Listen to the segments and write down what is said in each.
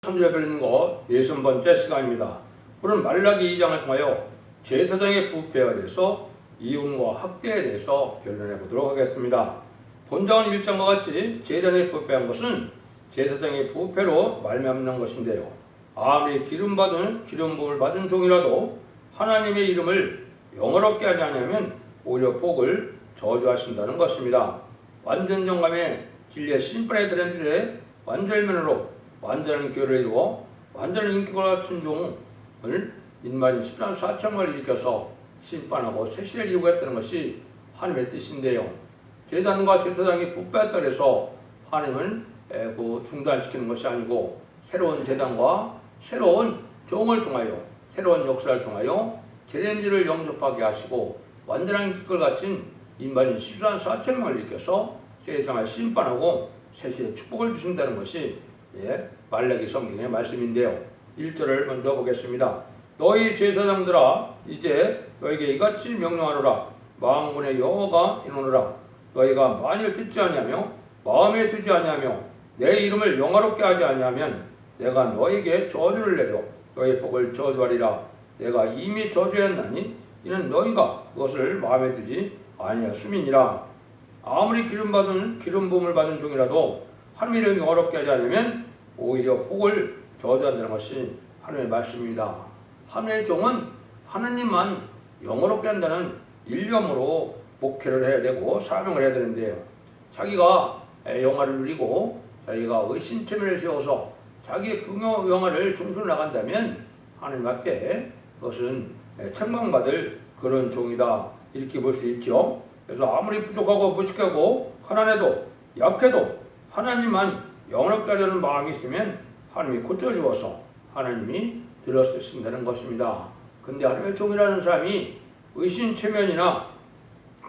천지를 별리는 것 60번째 시간입니다. 오늘 말라기 2장을 통하여 제사장의 부패에 대해서 이윤과 학대에 대해서 변론해 보도록 하겠습니다. 본장은 1장과 같이 제단에 부패한 것은 제사장의 부패로 말미암는 것인데요. 아무리 기름 부음을 받은 종이라도 하나님의 이름을 영어롭게 하지 않으면 오히려 복을 저주하신다는 것입니다. 완전 정감의 진리의 심플의 드렌들의 완전면으로 완전한 교회를 이루어 완전한 인격을 갖춘 종을 인마인 13 4천을 일으켜서 심판하고 세시를 이루겠다는 것이 하나님의 뜻인데요. 제단과 제사장이 부패했다 해서 하나님은 중단시키는 것이 아니고 새로운 제단과 새로운 종을 통하여 새로운 역사를 통하여 제렘지를 영접하게 하시고 완전한 인격을 갖춘 인마인 13 4천을 일으켜서 세상을 심판하고 세시의 축복을 주신다는 것이 말라기 성경의 말씀인데요. 1절을 먼저 보겠습니다. 너희 제사장들아 이제 너에게 이같이 명령하노라. 만군의 여호와가 이르노라. 너희가 만일 듣지 아니하며 마음에 두지 아니하며 내 이름을 영화롭게 하지 아니하면 내가 너에게 저주를 내려 너희 복을 저주하리라. 내가 이미 저주했나니 이는 너희가 그것을 마음에 두지 아니하였음이니라. 아무리 기름 부음을 받은 종이라도 하나님의 이름을 영화롭게 하지 않으면 오히려 복을 저주한다는 것이 하나님의 말씀입니다. 하나님의 종은 하나님만 영화롭게 한다는 일념으로 목회를 해야 되고 사명을 해야 되는데요. 자기가 영화를 누리고 자기가 의심체면을 세워서 자기의 부모 영화를 중수로 나간다면 하나님 앞에 그것은 책망받을 그런 종이다 이렇게 볼 수 있죠. 그래서 아무리 부족하고 무식하고 가난해도 약해도 하나님만 영원롭게 하려는 마음이 있으면 하나님이 고쳐주어서 하나님이 들어쓰신다는 것입니다. 근데 하나님의 종이라는 사람이 의심체면이나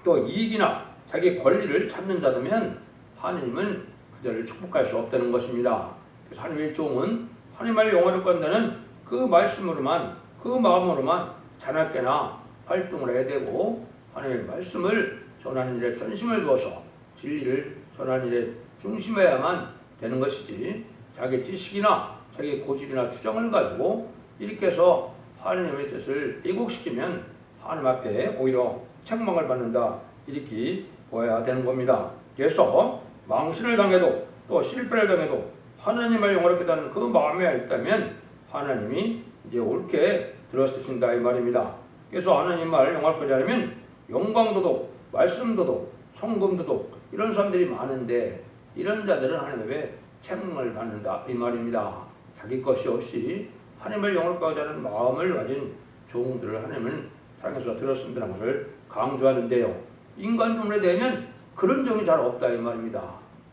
또 이익이나 자기 권리를 찾는 자라면 하나님은 그들을 축복할 수 없다는 것입니다. 그래서 하나님의 종은 하나님을 영원롭게 한다는 그 말씀으로만 그 마음으로만 자나깨나 활동을 해야 되고 하나님의 말씀을 전하는 일에 전심을 두어서 진리를 전하는 일에 중심해야만 되는 것이지 자기 지식이나 자기 고집이나 주장을 가지고 이렇게 해서 하나님의 뜻을 왜곡시키면 하나님 앞에 오히려 책망을 받는다 이렇게 보아야 되는 겁니다. 그래서 망신을 당해도 또 실패를 당해도 하나님을 영원롭게 하는 그 마음에 있다면 하나님이 이제 옳게 들어쓰신다 이 말입니다. 그래서 하나님 말 영원롭게 하려면 영광도독, 말씀도독, 성금도독 이런 사람들이 많은데 이런 자들은 하나님의 책망을 받는다 이 말입니다. 자기 것이 없이 하나님을 영원롭게 하자는 마음을 가진 종들을 하나님은 사랑해서 들었습니다는 것을 강조하는데요. 인간 종에 대하면 그런 종이 잘 없다 이 말입니다.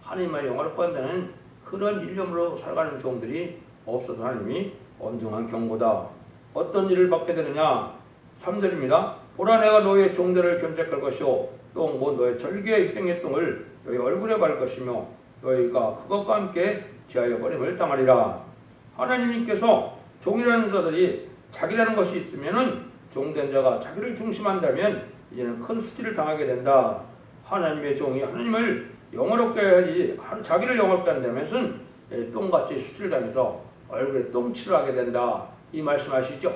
하나님을 영원롭게 한다는 그런 일념으로 살아가는 종들이 없어서 하나님이 엄중한 경고다. 어떤 일을 받게 되느냐 3절입니다. 보라 내가 너희의 종들을 견책할 것이요 또 너의 절기의 일생의 똥을 너희 얼굴에 바를 것이며 너희가 그것과 함께 지하여 버림을 당하리라. 하나님께서 종이라는 자들이 자기라는 것이 있으면은 종된 자가 자기를 중심한다면 이제는 큰 수치를 당하게 된다. 하나님의 종이 하나님을 영원롭게 해야지 자기를 영원롭게 한다면은 똥같이 수치를 당해서 얼굴에 똥칠을 하게 된다. 이 말씀하시죠.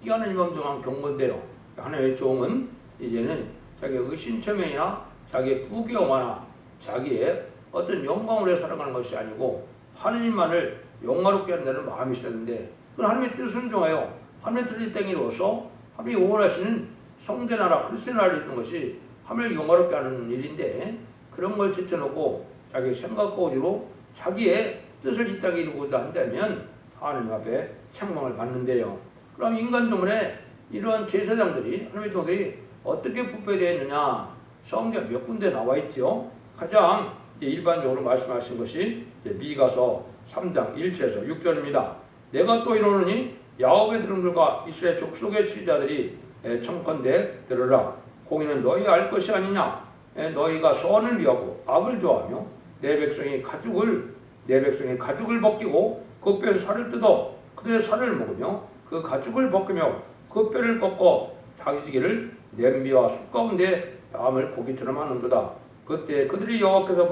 이 하나님 엄정한 경고인데요. 하나님의 종은 이제는 자기의 의심체면이나 자기의 부귀영화나 자기의 어떤 영광으로 살아가는 것이 아니고 하나님만을 영화롭게 한다는 마음이 있었는데 그건 하나님의 뜻을 순종하여 하나님의 뜻이 땡이로서 하나님이 원하시는 성대나라 그리스도의 나라를 이루는 것이 하나님을 영화롭게 하는 일인데 그런 걸 제쳐놓고 자기 생각과 오지로 자기의 뜻을 이 땅에 이루고자 한다면 하나님 앞에 책망을 받는데요. 그럼 인간 종문에 이러한 제사장들이 하나님의 종들이 어떻게 부패되어 있느냐 성경 몇 군데 나와 있죠. 가장 일반적으로 말씀하신 것이 미가서 3장 1절에서 6절입니다. 내가 또 이르노니 야곱의 들음들과 이스라엘 족속의 지자들이 청컨대 들으라. 공의는 너희 알 것이 아니냐. 너희가 선을 미하고 악을 좋아하며 내 백성이 가죽을 벗기고 그 뼈에서 살을 뜯어 그들의 살을 먹으며 그 가죽을 벗기며 그 뼈를 꺾어 다지기를 냄비와 숯 가운데 담을 고기처럼 하는도다. 그때 그들이 여호와께서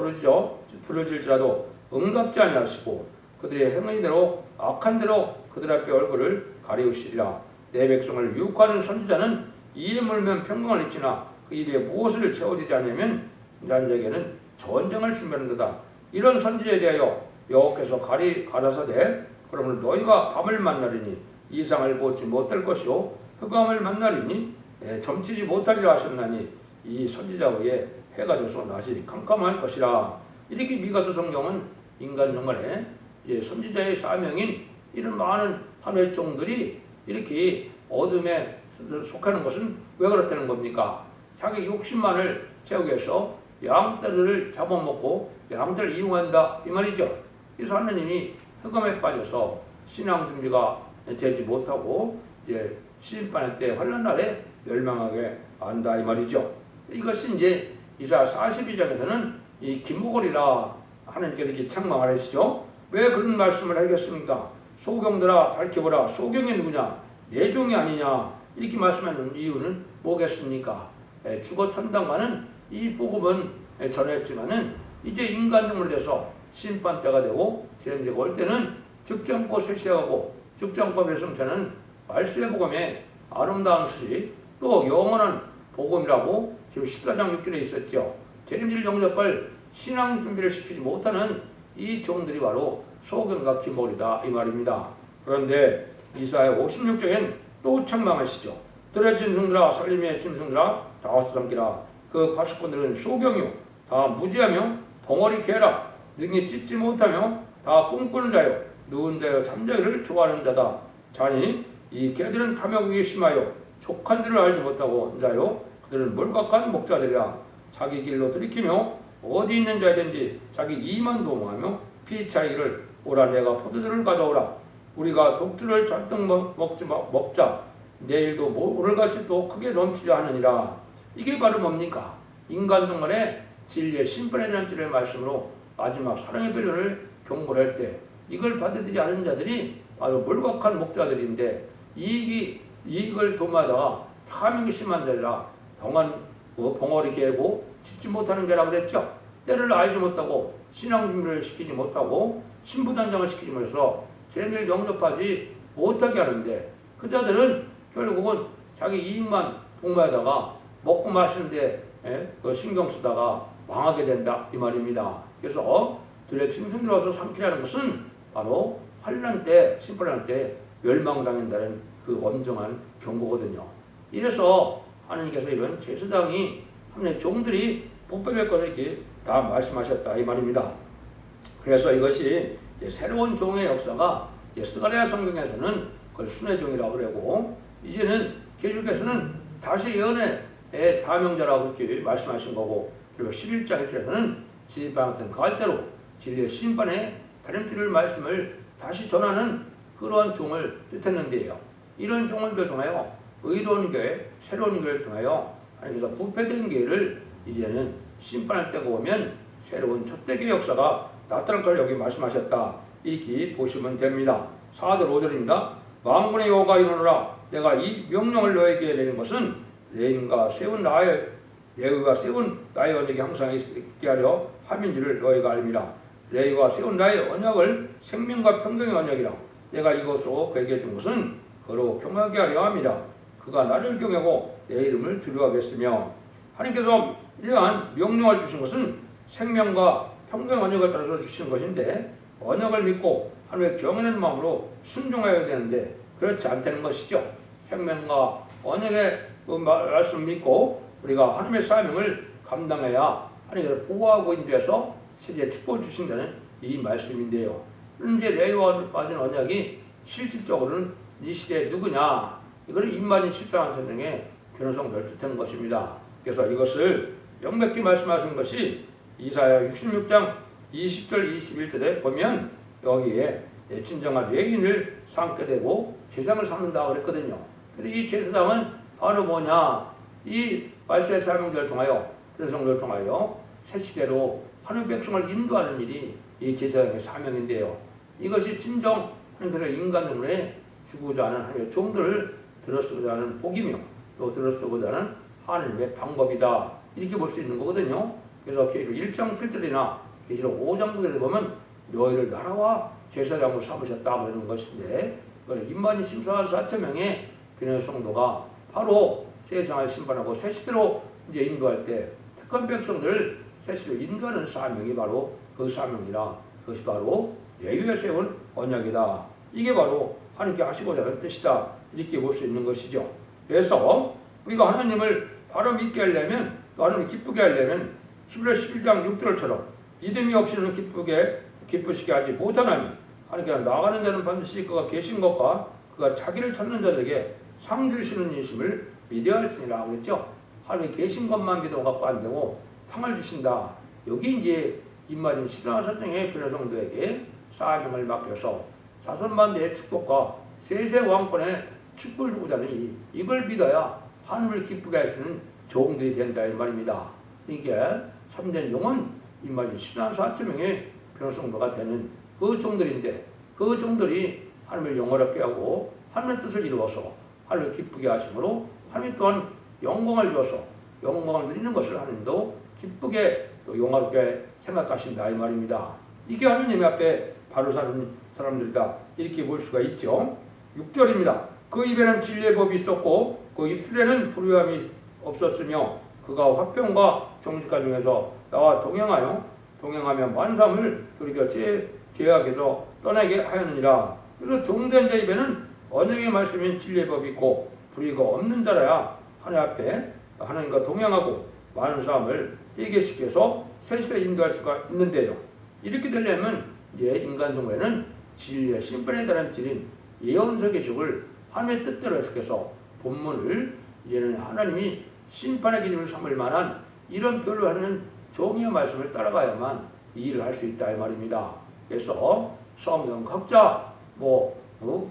부르짖을지라도 응답지 아니하시고 그들의 행위대로 악한 대로 그들 앞에 얼굴을 가리우시리라. 내 백성을 유혹하는 선지자는 이에 물면 평강을 잊지나 그 입에 무엇을 채워지지 않으면 인자한 자에게는 전쟁을 준비하는도다. 이런 선지자에 대하여 여호와께서 가라사대 그러므로 너희가 밤을 만나리니 이상을 보지 못할 것이요 흑암을 만나리니 점치지 못하리라 하셨나니 이 선지자 외에 해가 져서 낮이 캄캄할 것이라. 이렇게 미가서 성경은 인간 정말에 선지자의 사명인 이런 많은 하늘의 종들이 이렇게 어둠에 속하는 것은 왜 그렇다는 겁니까? 자기 욕심만을 채우기 위해서 양떼를 잡아먹고 양떼를 이용한다 이 말이죠. 그래서 하느님이 흑암에 빠져서 신앙 준비가 되지 못하고 이제 심판의 때 환난 날에 멸망하게 한다 이 말이죠. 이것이 이제 이사야 42장에서는 이 김목걸이라 하나님께서 이렇게 책망하시죠. 왜 그런 말씀을 하겠습니까? 소경들아 밝혀보라. 소경이 누구냐? 내 종이 아니냐? 이렇게 말씀하는 이유는 뭐겠습니까? 죽어 천당만은 이 복음은 전했지만은 이제 인간적으로 돼서 심판 때가 되고 재림제가 올 때는 즉정법 실시하고 즉정법의 성체는 말씀의 복음의 아름다운 소식 또 영원한 복음이라고 지금 14장 6절에 있었죠. 재림질 영접할 신앙 준비를 시키지 못하는 이 종들이 바로 소경과 기몰이다 이 말입니다. 그런데 이사야 56장엔 또 책망하시죠. 들의 짐승들아 살림의 짐승들아 다 와서 삼키라. 그 파수꾼들은 소경이요 다 무지하며 덩어리 개라. 능히 찢지 못하며 다 꿈꾸는 자요 누운 자요 잠자기를 좋아하는 자다. 자니 이 개들은 탐욕이 심하여 족한 줄을 알지 못하고 자요 그들은 몰각한 목자들이라. 자기 길로 들이키며 어디 있는 자든지 자기 이만 도모하며 피차이를 오라. 내가 포도주를 가져오라. 우리가 독주를 잔뜩 먹자. 내일도 오늘같이 또 크게 넘치려 하느니라. 이게 바로 뭡니까? 인간 동안에 진리의 심판에 대한 진리의 말씀으로 마지막 사랑의 변론을 경고할 때 이걸 받아들이지 않은 자들이 바로 몰각한 목자들인데 이익을 도마다가 탐욕이 심한 자라 벙어리 개고 짓지 못하는 개라고 그랬죠. 때를 알지 못하고 신앙 준비를 시키지 못하고 신부단장을 시키지 못해서 재림을 영접하지 못하게 하는데 그 자들은 결국은 자기 이익만 도모하다가 먹고 마시는데 그 신경 쓰다가 망하게 된다 이 말입니다. 그래서 들의 짐승들 와서 삼키라는 것은 바로 환난 때 심판할 때 멸망당한다는 그 엄정한 경고거든요. 이래서 하나님께서 이런 제사장이 하나님의 종들이 복받을 것을 이렇게 다 말씀하셨다 이 말입니다. 그래서 이것이 새로운 종의 역사가 스가랴 성경에서는 그걸 순회 종이라고 그러고 이제는 계속해서는 다시 예언의 사명자라고 이렇게 말씀하신 거고 그리고 11장 1절에서는 지방된 갈대로 진리의 심판의 다림질을 말씀을 다시 전하는 그러한 종을 뜻했는데요. 이런 종을 통하여 의로운 교회, 새로운 교회를 통하여 하나님께서 부패된 교회를 이제는 심판할 때가 오면 새로운 첫대교회 역사가 나타날 걸 여기 말씀하셨다. 이렇게 보시면 됩니다. 4절 5절입니다. 만군의 여호와가 이르노라. 내가 이 명령을 너에게 내린 것은 레위가 세운 나의 언약이 항상 있게 하려 함인지를 너희가 알미라. 레위가 세운 나의 언약을 생명과 평강의 언약이라. 내가 이것으로 그에게 준 것은 그로 경하게 하려 함이라. 그가 나를 경외하고 내 이름을 두려워하겠으며. 하나님께서 이러한 명령을 주신 것은 생명과 평강의 언약을 따라서 주시는 것인데 언약을 믿고 하나님의 경외하는 마음으로 순종해야 되는데 그렇지 않다는 것이죠. 생명과 언약의 말씀 믿고 우리가 하나님의 사명을 감당해야 하나님께서 보호하고 인도해서 세계에 축복을 주신다는 이 말씀인데요. 이제 레위와 받은 언약이 실질적으로는 이 시대에 누구냐? 이걸 임마진 14만 선생의 변호성을 뜻하는 것입니다. 그래서 이것을 명백히 말씀하신 것이 이사야 66장 20절 21절에 보면 여기에 진정한 레위인을 삼게 되고 제사장을 삼는다고 그랬거든요. 근데 이 제사장은 바로 뭐냐? 이 말세의 사명자를 통하여 변성들을 통하여 새 시대로 하나님 백성을 인도하는 일이 이 제사장의 사명인데요. 이것이 진정 하나님께서 인간으로의 주고자 하는 하나님의 종들을 들어쓰고자 하는 복이며 또 들어쓰고자 하는 하나님의 방법이다. 이렇게 볼 수 있는 거거든요. 그래서 계시록 1장 7절이나 계시록 5장 9절에 보면 너희를 나라와 제사장으로 삼으셨다 그러는 것인데, 인만이 심사한 4천명의 변호의 성도가 바로 세상을 심판하고 새 시대로 이제 인도할 때 택한 백성들을 새 시대로 인도하는 사명이 바로 그 사명이라, 그것이 바로 레위에 세운 언약이다. 이게 바로 하나님께 하시고자 하는 뜻이다. 이렇게 볼 수 있는 것이죠. 그래서 우리가 하나님을 바로 믿게 하려면, 또 하나님을 기쁘게 하려면 히브리 11장 6절처럼 믿음이 없이는 기쁘시게 하지 못하나니 하나님께 나아가는 자는 반드시 그가 계신 것과 그가 자기를 찾는 자들에게 상 주시는 이심을 믿어야 할지니라 하겠죠. 하나님이 계신 것만 믿어 갖고 안 되고 상을 주신다. 여기 이제 입맞은 신앙 설정의 교회 성도에게 사명을 맡겨서 자손만대의 축복과 세세 왕권의 축복을 주고자 하는 이걸 믿어야 하나님을 기쁘게 하시는 종들이 된다 이 말입니다. 이게 참된 종은 입맞은 신앙 4천명의 교회 성도가 되는 그 종들인데, 그 종들이 하나님을 영원하게 하고 하나님의 뜻을 이루어서 하나님을 기쁘게 하심으로 하나님 또한 영광을 주어서 영광을 누리는 것을 하나님도 기쁘게 또 영화롭게 생각하신다 이 말입니다. 이게 하나님 앞에 바로 사는 사람들이다 이렇게 볼 수가 있죠. 6절입니다. 그 입에는 진리의 법이 있었고 그 입술에는 불의함이 없었으며 그가 화평과 정직과 중에서 나와 동행하며 만삼을 돌이켜 제약에서 떠나게 하였느니라. 그래서 종된 자 입에는 언약의 말씀인 진리의 법이 있고 불의가 없는 자라야 하나님 앞에 하나님과 동행하고 많은 사람을 회개시켜서 새 시대에 인도할 수가 있는데요. 이렇게 되려면 이제 인간 정부에는 진리의 심판에 따른 진인 예언서 계시를 하나님의 뜻대로 해석해서 본문을 이제는 하나님이 심판의 기준을 삼을 만한 이런 표를 하는 종이의 말씀을 따라가야만 이 일을 할 수 있다 이 말입니다. 그래서 성경 각자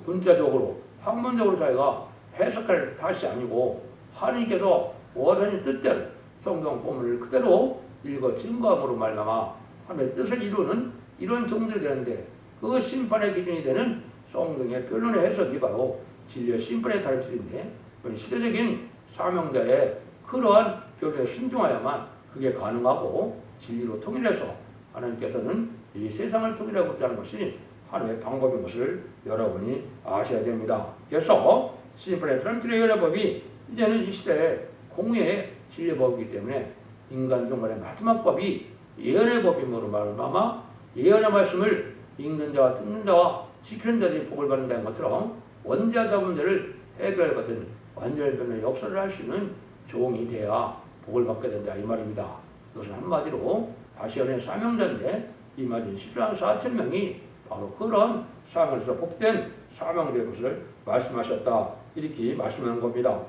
문자적으로 학문적으로 자기가 해석할 탓이 아니고 하나님께서 원하는 뜻대로 성경 본문을 그대로 읽어 증거함으로 말미암아 하나님의 뜻을 이루는 이런 종들이 되는데, 그 심판의 기준이 되는 성경의 변론의 해석이 바로 진리의 심판의 달질인데, 시대적인 사명자의 그러한 변론에 순종하야만 그게 가능하고 진리로 통일해서 하나님께서는 이 세상을 통일하고자 하는 것이 하나님의 방법인 것을 여러분이 아셔야 됩니다. 그래서 심판의 트럼트의 법이 이제는 이 시대의 공의의 진리의 법이기 때문에 인간 종말의 마지막 법이 예언의 법임으로 말미암아 예언의 말씀을 읽는 자와 듣는 자와 지키는 자들이 복을 받는다는 것처럼 원죄와 자범죄를 해결받은 완전한 변의 역사를 할 수 있는 종이 돼야 복을 받게 된다 이 말입니다. 이것은 한마디로 바시언의 사명자인데 이맞은 10만 4천 명이 바로 그런 사명에서 복된 사명된 것을 말씀하셨다 이렇게 말씀하는 겁니다.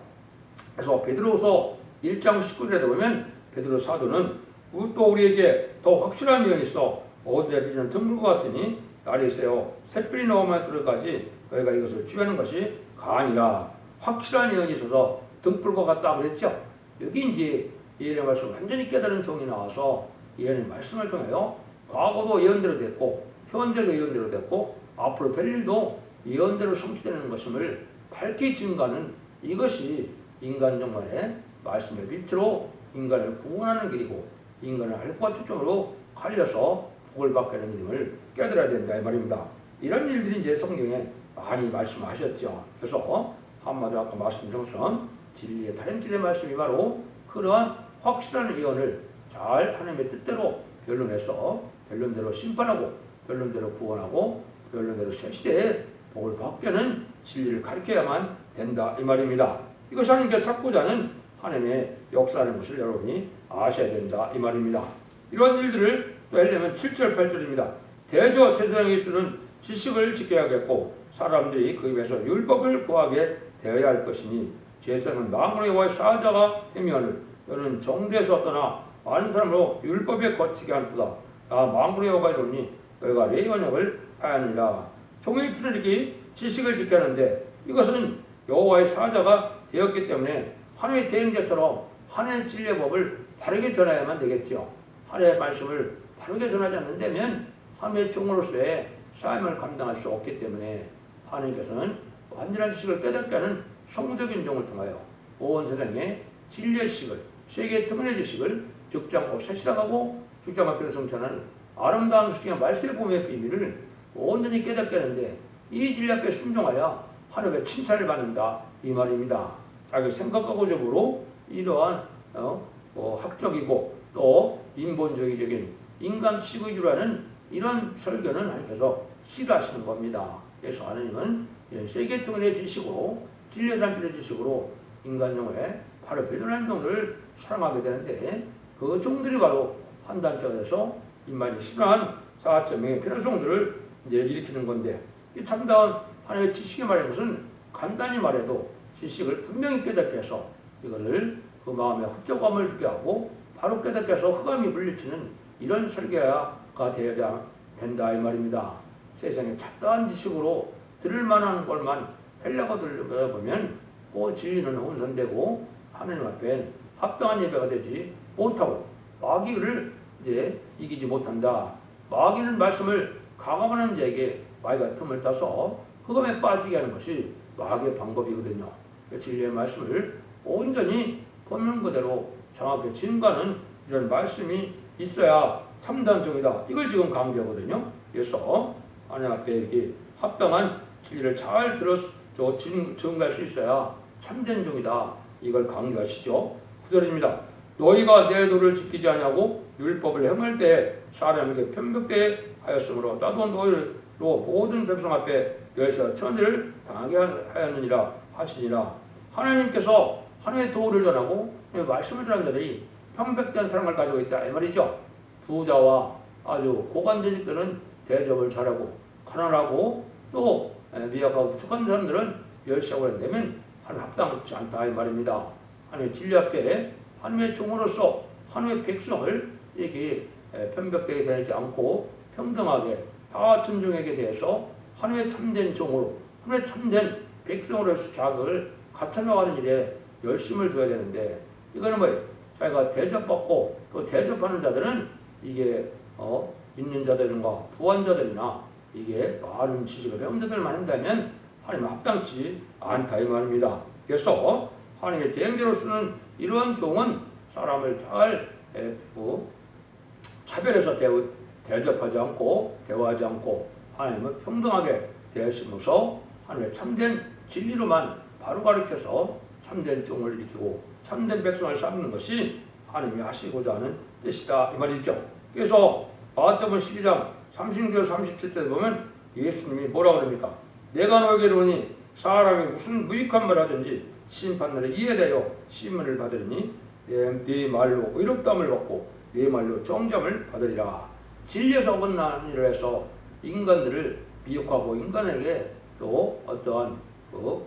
그래서 베드로서 1장 19절에 보면 베드로 사도는 또 우리에게 더 확실한 면이 있어 어디에 비치는 등불과 같으니 날이 새어 샛별이 나오면 들어가지 너희가 이것을 취하는 것이 가아니라. 확실한 예언이 있어서 등불과 같다 그랬죠. 여기 이제 예언의 말씀 완전히 깨달은 종이 나와서 예언의 말씀을 통하여 과거도 예언대로 됐고 현재도 예언대로 됐고 앞으로 될 일도 예언대로 성취되는 것임을 밝히 증거하는 이것이 인간 정말의 말씀의 빛으로 인간을 구원하는 길이고 인간을 알과 초점으로 갈려서 복을 받게 하는 일임을 깨달아야 된다 이 말입니다. 이런 일들이 이제 성경에 많이 말씀하셨죠. 그래서 한마디로 아까 말씀드린 것처럼 진리의 다른 진리의 말씀이 바로 그러한 확실한 예언을 잘 하나님의 뜻대로 변론해서 변론대로 심판하고 변론대로 구원하고 변론대로 새 시대에 복을 받게 하는 진리를 가르쳐야만 된다 이 말입니다. 이것이 하나님께 찾고자 하는 하나님의 역사하는 것을 여러분이 아셔야 된다 이 말입니다. 이런 일들을 또 하려면 7절 8절입니다. 대저 제사장의 입술은 지식을 지켜야겠고 사람들이 그 입에서 율법을 구하게 되어야 할 것이니 제사장은 망군의 여호와의 사자가 되면을 너는 정대에서 떠나 많은 사람으로 율법에 거치게 한도다. 나 망군의 여호와가 이르니 너희가 레위 언약을 하야니라. 종의 입술을 이렇게 지식을 지켜야 하는데 이것은 여호와의 사자가 되었기 때문에 하나님의 대행자처럼 하나님의 진리의 법을 바르게 전해야만 되겠죠. 하나님의 말씀을 바르게 전하지 않는다면 하나님의 종으로서의 삶을 감당할 수 없기 때문에 하나님께서는 완전한 지식을 깨닫게 하는 성적인 종을 통하여 온 세상에 진리의 지식을 세계 통일의 지식을 죽지 않고 세실하고 죽지 않고 성천하는 아름다운 수식의 말씀의 봄의 비밀을 온전히 깨닫게 하는데 이 진리 앞에 순종하여 하나님의 칭찬을 받는다 이 말입니다. 자기 생각과 고집으로 이러한 학적이고 또 인본주의적인 인간 치부주의라는 이런 설교는 하나님께서 싫어하시는 겁니다. 그래서 하나님은 이런 세계통일의 지식으로 진리의 단필의 지식으로 인간용에 바로 변론한 종들을 사랑하게 되는데 그 종들이 바로 한단체가 돼서 인간이 싫어한 4.0의 변론종들을 이제 일으키는 건데 이 참다운 하나님의 지식이 말하는 것은 간단히 말해도 지식을 분명히 깨닫게 해서 이것을 그 마음에 흡족감을 주게 하고 바로 깨닫게 해서 흑암이 물리치는 이런 설계가 되어야 된다 이 말입니다. 세상에 잡다한 지식으로 들을 만한 것만 하려고 들으다 보면 그 진리는 혼선되고 하나님 앞엔 합당한 예배가 되지 못하고 마귀를 이제 이기지 못한다. 마귀는 말씀을 강함하는 자에게 마귀가 틈을 따서 흑암에 빠지게 하는 것이 마귀의 방법이거든요. 진리의 말씀을 온전히 본문 그대로 정확히 진가는 이런 말씀이 있어야 참다한 종이다. 이걸 지금 강조하거든요. 그래서 하나님 앞에 이렇게 합당한 진리를 잘 들어서 증거할 수 있어야 참된 종이다. 이걸 강조하시죠. 9절입니다. 너희가 내 도를 지키지 아니하고 율법을 행할 때 사람에게 편벽되게 하였으므로 나도 너희로 모든 백성 앞에 열사 천대를 당하게 하였느니라 하시니라. 하나님께서 하나님의 도를 전하고 말씀을 전하는 자들이 편백된 사랑을 가지고 있다 이 말이죠. 부자와 아주 고관대직들은 대접을 잘하고 가난하고 또 미약하고 부족한 사람들은 멸시하고 한다면 하나님 합당치 않다 이 말입니다. 하나님의 진리 앞에 하나님의 종으로서 하나님의 백성을 이렇게 편벽되게 되지 않고 평등하게 다 존중하게 대해서 하나님의 참된 종으로 하나님의 참된 백성으로서 자격을 갖춰나가는 일에 열심을 둬야 되는데 이거는 뭐예요? 자기가 대접받고 또 대접하는 자들은 이게 있는 자들과 부한 자들이나 이게 많은 지식을 배운 자들만 한다면 하나님 합당치 않다 이 말입니다. 그래서 하나님의 대행자로 쓰는 이러한 종은 사람을 잘 차별해서 대접하지 않고 대화하지 않고 하나님은 평등하게 대하시면서 하나님의 참된 진리로만 바로 가르쳐서 참된 종을 일으키고 참된 백성을 쌓는 것이 하나님이 하시고자 하는 뜻이다 이 말이죠. 그래서 마태복음 12장 36절 37절 보면 예수님이 뭐라고 그럽니까? 내가 너에게 이르노니 사람이 무슨 무익한 말을 하든지 심판날에 이해되어 심문을 받으리니 네 말로 의롭다함을 받고 네 말로 정죄함을 받으리라. 진리에서 어긋난 일을 해서 인간들을 미혹하고 인간에게 또 어떠한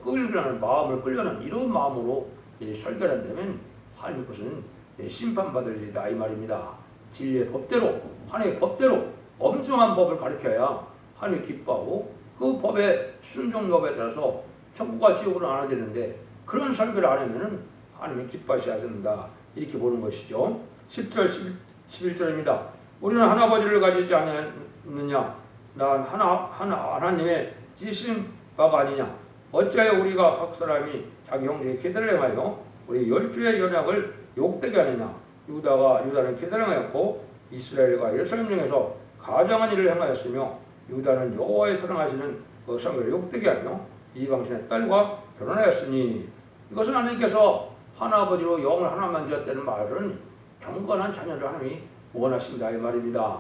끌려는 마음을 끌려는 이런 마음으로 설교를 한다면 하나님 것은 심판받을 일이다 이 말입니다. 진리의 법대로 하나님의 법대로 엄중한 법을 가르쳐야 하나님이 기뻐하고 그 법의 순종법에 따라서 천국과 지옥으로 나눠지는데 그런 설교를 안 하면은 하나님이 기뻐하셔야 된다 이렇게 보는 것이죠. 10절 11절입니다. 우리는 하나아버지를 가지지 않느냐 난 하나님의 지신 바가 아니냐 어찌하여 우리가 각 사람이 자기 형제의 계대를 행하여 우리 12의 연약을 욕되게 하느냐 유다는 계대를 행하였고 이스라엘과 예루살렘 중에서 가장한 일을 행하였으며 유다는 여호와의 사랑하시는 그 성을 욕되게 하며 이방신의 딸과 결혼하였으니 이것은 하나님께서 하나아버지로 영을 하나만 지었다는 말은 경건한 자녀를 하나님이 원하신다 이 말입니다.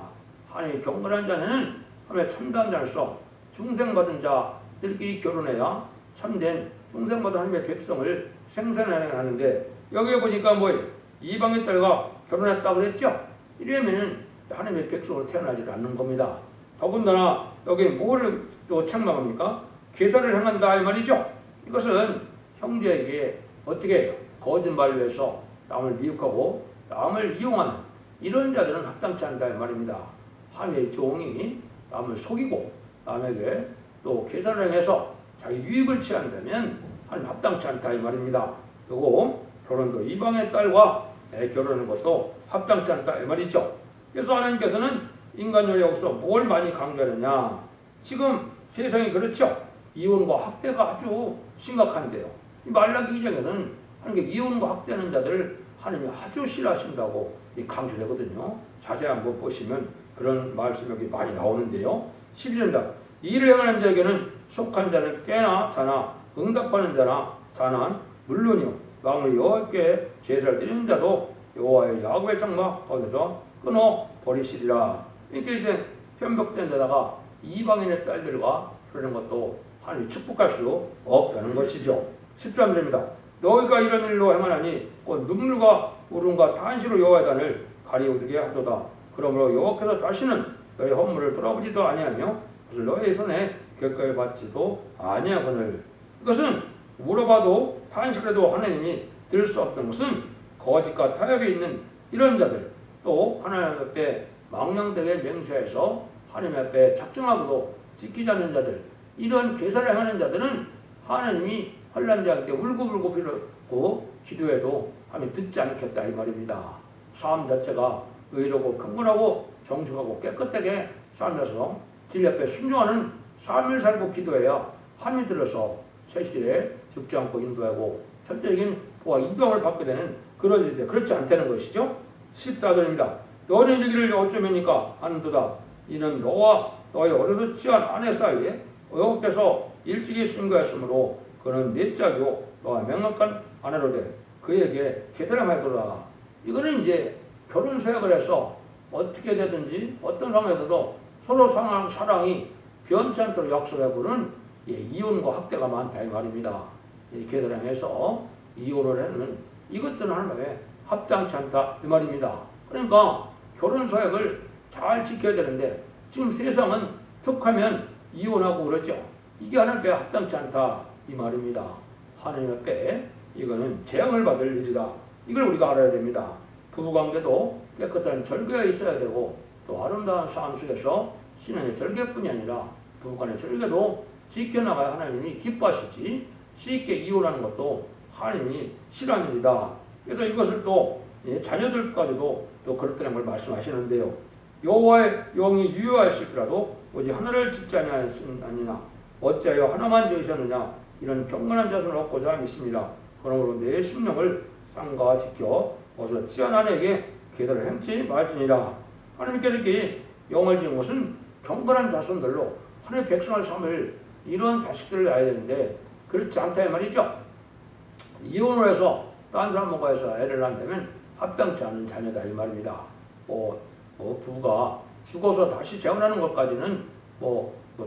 하나님이 경건한 자녀는 하나님의 참다한 자로서 중생받은 자들끼리 결혼해야 참된 중생받은 하나님의 백성을 생산하는데 여기에 보니까 뭐예요? 이방의 딸과 결혼했다고 그랬죠? 이러면은 하나님의 백성으로 태어나지 않는 겁니다. 더군다나 여기 뭐를 또 책망합니까? 계산을 행한다 이 말이죠. 이것은 형제에게 어떻게 해요? 거짓말을 해서 남을 미혹하고 남을 이용하는 이런 자들은 합당치 않다 이 말입니다. 하나님의 종이 남을 속이고 남에게 또 계산을 행해서 자기 유익을 취한다면 하나님 합당치 않다 이 말입니다. 그리고 결혼도 이방의 딸과 결혼하는 것도 합당치 않다 이 말이죠. 그래서 하나님께서는 인간을 여기서 뭘 많이 강조하느냐. 지금 세상이 그렇죠. 이혼과 학대가 아주 심각한데요. 말라기 2장에서는 하나님께 이혼과 학대하는 자들을 하나님이 아주 싫어하신다고 강조하거든요. 자세히 한번 보시면 그런 말씀이 여기 많이 나오는데요. 12절입니다. 이를 행하는 자에게는 속한 자는 깨나 자나 응답하는 자나 자난 물론이요 왕을 여호와께 제사를 드리는 자도 여호와의 야곱의 장막 거기서 끊어 버리시리라. 이렇게 이제 편벽된 데다가 이방인의 딸들과 그러는 것도 하나님이 축복할 수 없다는 것이죠. 13절입니다. 너희가 이런 일로 행하나니 곧 눈물과 울음과 탄시로 여호와의 단을 가리우게 하도다. 그러므로 여호와께서 다시는 너희 허물을 돌아보지도 아니하며 그것을 너희 손에 객가에 받지도 아니하거늘. 이것은 물어봐도 탄식해도 하나님이 들을 수 없는 것은 거짓과 타협이 있는 이런 자들, 또 하나님 앞에 망령되게 맹세해서 하나님 앞에 작정하고도 지키지 않는 자들, 이런 괴사를 행하는 자들은 하나님이 환난자에게 울고불고 빌었고 기도해도 하나님 듣지 않겠다 이 말입니다. 삶 자체가 의롭고 경건하고 정직하고 깨끗하게 살면서 질 앞에 순종하는 삶을 살고 기도해야 하나님이 들어서 세시대에 죽지 않고 인도하고 절대적인 보아 인정을 받게 되는 그런 일인데 그렇지 않다는 것이죠. 14절입니다. 너는 이르기를 어쩌면니까 하는도다. 이는 너와 너의 어려서 취한 아내 사이에 여호와께서 일찍이 신고했으므로 그는 네 짝이요 너와 명확한 아내로 돼 그에게 계산하도다. 이거는 이제 결혼 서약을 해서 어떻게 되든지 어떤 상황에서도 서로 사랑이 변치 않도록 약속하고는 이혼과 학대가 많다 이 말입니다. 계산해서 이혼을 하는 이것들은 하나님의 합당치 않다 이 말입니다. 그러니까 결혼 서약을 잘 지켜야 되는데 지금 세상은 툭하면 이혼하고 그러죠. 이게 하나님께 합당치 않다 이 말입니다. 하나님 앞에 이거는 재앙을 받을 일이다. 이걸 우리가 알아야 됩니다. 부부관계도 깨끗한 절개가 있어야 되고 또 아름다운 삶 속에서 신앙의 절개뿐이 아니라 부부간의 절개도 지켜나가야 하나님이 기뻐하시지 쉽게 이혼하는 것도 하나님이 싫어하는 일이다. 그래서 이것을 또 자녀들까지도 또 그렇다는 걸 말씀하시는데요. 여호와의 영이 유효하실지라도 오직 하나를 짓지 아니하였으나 어찌하여 하나만 지으셨느냐. 이런 경건한 자손을 얻고자 하십니다. 그러므로 내 심령을 삼가 지켜 어서 지은 아내에게 계도를 행치 말지니라. 하나님께서 이렇게 영을 지은 것은 경건한 자손들로 하나님의 백성을 삼을 이런 자식들을 낳아야 되는데 그렇지 않다 이 말이죠. 이혼을 해서 딴 사람과 해서 애를 낳는다면 합당치 않은 자녀다 이 말입니다. 부부가 죽어서 다시 재혼하는 것까지는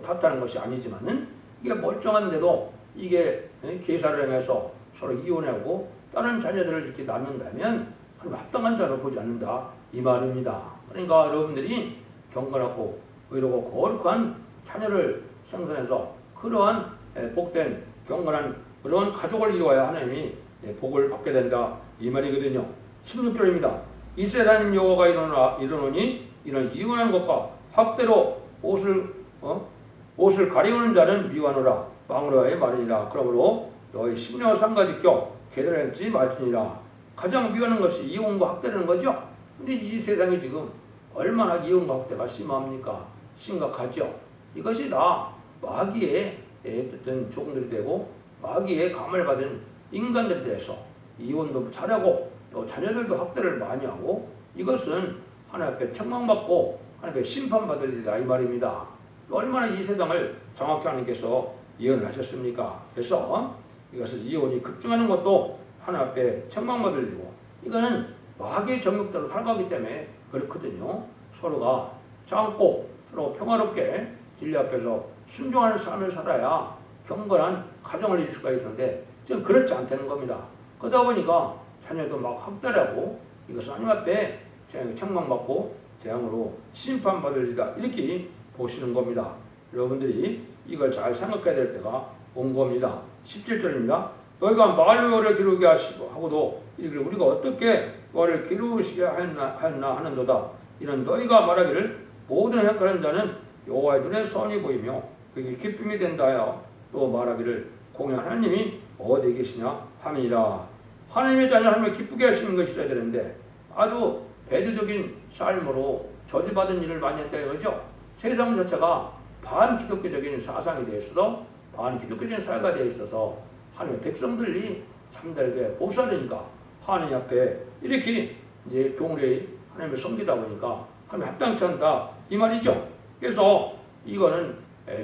탓하는 것이 아니지만은 이게 멀쩡한데도 이게 계사를 행해서 서로 이혼하고 다른 자녀들을 이렇게 낳는다면 합당한 자를 보지 않는다 이 말입니다. 그러니까 여러분들이 경건하고 의롭고 거룩한 자녀를 생산해서 그러한 복된 경건한 그런 가족을 이루어야 하나님이 복을 받게 된다 이 말이거든요. 16절입니다. 이제 하나님 여호와가 이르노니 이런 이혼한 것과 학대로 옷을 가리우는 자는 미워하노라. 왕으로의 말이니라. 그러므로 너희 심령을 삼가지켜 계도를 행치 말지니라. 가장 미워하는 것이 이혼과 학대라는 거죠. 근데 이 세상이 지금 얼마나 이혼과 학대가 심합니까? 심각하죠. 이것이 다 마귀의 어떤 종들이 되고 마귀의 감을 받은 인간들에 대해서 이혼도 잘하고 또 자녀들도 학대를 많이 하고 이것은 하나님 앞에 책망받고 하나님 앞에 심판받을 일이다 이 말입니다. 얼마나 이 세상을 정확히 하나님께서 예언을 하셨습니까? 그래서 이것을 이혼이 급증하는 것도 하나님 앞에 책망받을 일이고 이거는 마귀의 정욕대로 살아가기 때문에 그렇거든요. 서로가 참고 서로 평화롭게 진리 앞에서 순종하는 삶을 살아야 경건한 가정을 이룰 수가 있는데 지금 그렇지 않다는 겁니다. 그러다 보니까 자녀도 막 학대하고 이것은 하나님 앞에 책망받고 재앙으로 심판받을 일이다 이렇게 보시는 겁니다. 여러분들이 이걸 잘 생각해야 될 때가 온 겁니다. 17절입니다. 너희가 말로를 기르게 하시고 하고도 이걸 우리가 어떻게 너를 기르시게 하였나 하는도다. 이는 너희가 말하기를 모든 행하는 자는 여호와의 눈에 선이 보이며 그게 기쁨이 된다 하여 또 말하기를 공의 하나님이 어디 계시냐 함이라. 하나님의 자녀 하나님을 기쁘게 하시는 것이 있어야 되는데 아주 배드적인 삶으로 저주받은 일을 많이 했다 이거죠. 세상 자체가 반기독교적인 사상이 되어 있어서 반기독교적인 사회가 되어 있어서 하나님의 백성들이 참되게 복수하니까 하나님 앞에 이렇게 이제 교물이 하나님을 섬기다 보니까 하나님 합당치 않다 이 말이죠. 그래서 이거는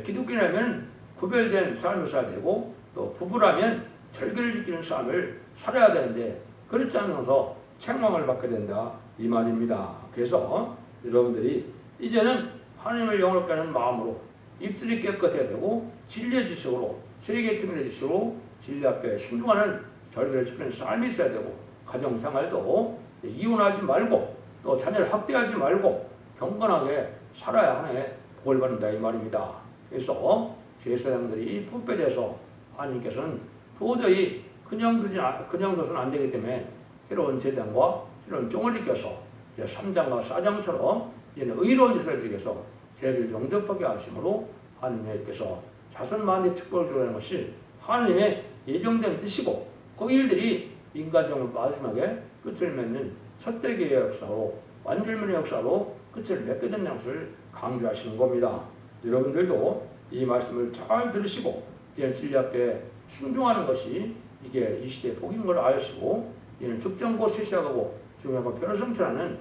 기독교라면 구별된 삶을 살아야 되고 또 부부라면 절개를 지키는 삶을 살아야 되는데 그렇지 않아서 책망을 받게 된다 이 말입니다. 그래서 여러분들이 이제는 하나님을 영원롭게 하는 마음으로 입술이 깨끗해야 되고 진리의 지식으로 세계 통일의 지식으로 진리 앞에 순종하는 절개를 지키는 삶이 있어야 되고 가정생활도 이혼하지 말고 또 자녀를 학대하지 말고 경건하게 살아야 하네 복을 받는다 이 말입니다. 그래서 제사장들이 법에 대해서 하나님께서는 도저히 그냥 둬서는 안 되기 때문에 새로운 제단과 새로운 종을 일으켜서 3장과 4장처럼 이제는 의로운 제사를 드리셔서 죄를 용접하게 하심으로 하나님께서 자손 만대 축복을 주라는 것이 하나님의 예정된 뜻이고 그 일들이 인간적으로 마지막에 끝을 맺는 첫대기의 역사로 완전면의 역사로 끝을 맺게 된다는 것을 강조하시는 겁니다. 여러분들도 이 말씀을 잘 들으시고 이제 진리 앞에 순종하는 것이 이게 이 시대의 복인 걸 아시고 이는 죽정고 세시하고 중요하고 변호성처라는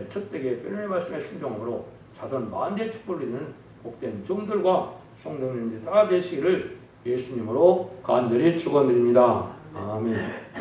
첫대기의 변호의 말씀에 순종함으로 자손 만대 축복을 이루는 복된 종들과 성도님들이 다 되시기를 예수님으로 간절히 축원드립니다. 아멘.